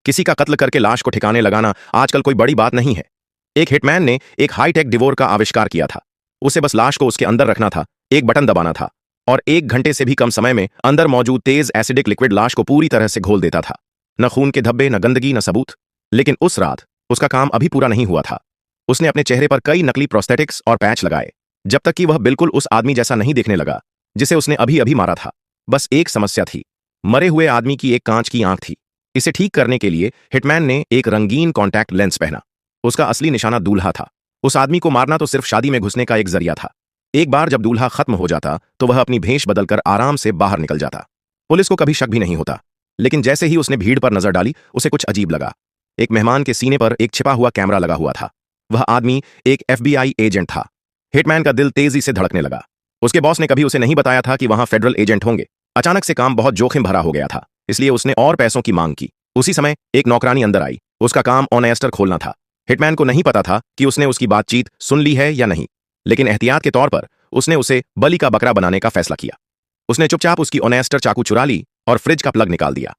किसी का कत्ल करके लाश को ठिकाने लगाना आजकल कोई बड़ी बात नहीं है। एक हिटमैन ने एक हाईटेक डिवोर का आविष्कार किया था। उसे बस लाश को उसके अंदर रखना था, एक बटन दबाना था और 1 घंटे से भी कम समय में अंदर मौजूद तेज एसिडिक लिक्विड लाश को पूरी तरह से घोल देता था। न खून के धब्बे, न गंदगी, न सबूत। लेकिन उस रात उसका काम अभी पूरा नहीं हुआ था। उसने अपने चेहरे पर कई नकली प्रोस्थेटिक्स और पैच लगाए, जब तक कि वह बिल्कुल उस आदमी जैसा नहीं दिखने लगा जिसे उसने अभी अभी मारा था। बस एक समस्या थी, मरे हुए आदमी की एक कांच की आंख थी। इसे ठीक करने के लिए हिटमैन ने एक रंगीन कॉन्टैक्ट लेंस पहना। उसका असली निशाना दूल्हा था। उस आदमी को मारना तो सिर्फ शादी में घुसने का एक जरिया था। एक बार जब दूल्हा खत्म हो जाता तो वह अपनी भेष बदलकर आराम से बाहर निकल जाता। पुलिस को कभी शक भी नहीं होता। लेकिन जैसे ही उसने भीड़ पर नजर डाली, उसे कुछ अजीब लगा। एक मेहमान के सीने पर एक छिपा हुआ कैमरा लगा हुआ था। वह आदमी एक FBI एजेंट था। हिटमैन का दिल तेजी से धड़कने लगा। उसके बॉस ने कभी उसे नहीं बताया था कि वहां फेडरल एजेंट होंगे। अचानक से काम बहुत जोखिम भरा हो गया था, इसलिए उसने और पैसों की मांग की। उसी समय एक नौकरानी अंदर आई। उसका काम ऑनेस्टर खोलना था। हिटमैन को नहीं पता था कि उसने उसकी बातचीत सुन ली है या नहीं, लेकिन एहतियात के तौर पर उसने उसे बलि का बकरा बनाने का फैसला किया। उसने चुपचाप उसकी ऑनेस्टर चाकू चुरा ली और फ्रिज का प्लग निकाल दिया।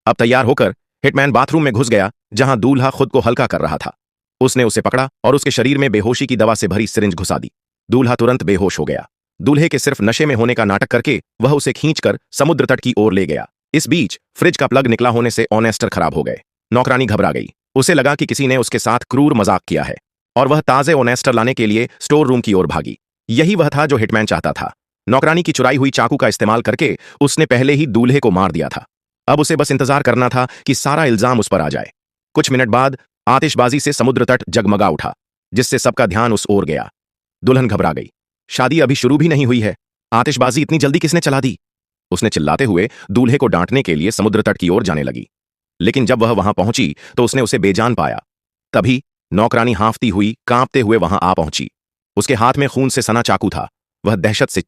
अब तैयार होकर हिटमैन बाथरूम में घुस गया, जहां दूल्हा खुद को हल्का कर रहा था। उसने उसे पकड़ा और उसके शरीर में बेहोशी की दवा से भरी सिरिंज घुसा दी। दूल्हा तुरंत बेहोश हो गया। दूल्हे के सिर्फ नशे में होने का नाटक करके वह उसे खींचकर समुद्र तट की ओर ले गया। इस बीच फ्रिज का प्लग निकला होने से ऑनेस्टर खराब हो गए। नौकरानी घबरा गई। उसे लगा कि किसी ने उसके साथ क्रूर मजाक किया है और वह ताजे ऑनेस्टर लाने के लिए स्टोर रूम की ओर भागी। यही वह था जो हिटमैन चाहता था। नौकरानी की चुराई हुई चाकू का इस्तेमाल करके उसने पहले ही दूल्हे को मार दिया था। अब उसे बस इंतजार करना था कि सारा इल्जाम उस पर आ जाए। कुछ मिनट बाद आतिशबाजी से समुद्र तट जगमगा उठा, जिससे सबका ध्यान उस ओर गया। दुल्हन घबरा गई। शादी अभी शुरू भी नहीं हुई है, आतिशबाजी इतनी जल्दी किसने चला दी? उसने चिल्लाते हुए दूल्हे को डांटने के लिए समुद्र तट की ओर जाने लगी। लेकिन जब वह वहां पहुंची तो उसने उसे बेजान पाया। तभी नौकरानी हांफती हुई, कांपते हुए वहां आ पहुंची। उसके हाथ में खून से सना चाकू था। वह दहशत से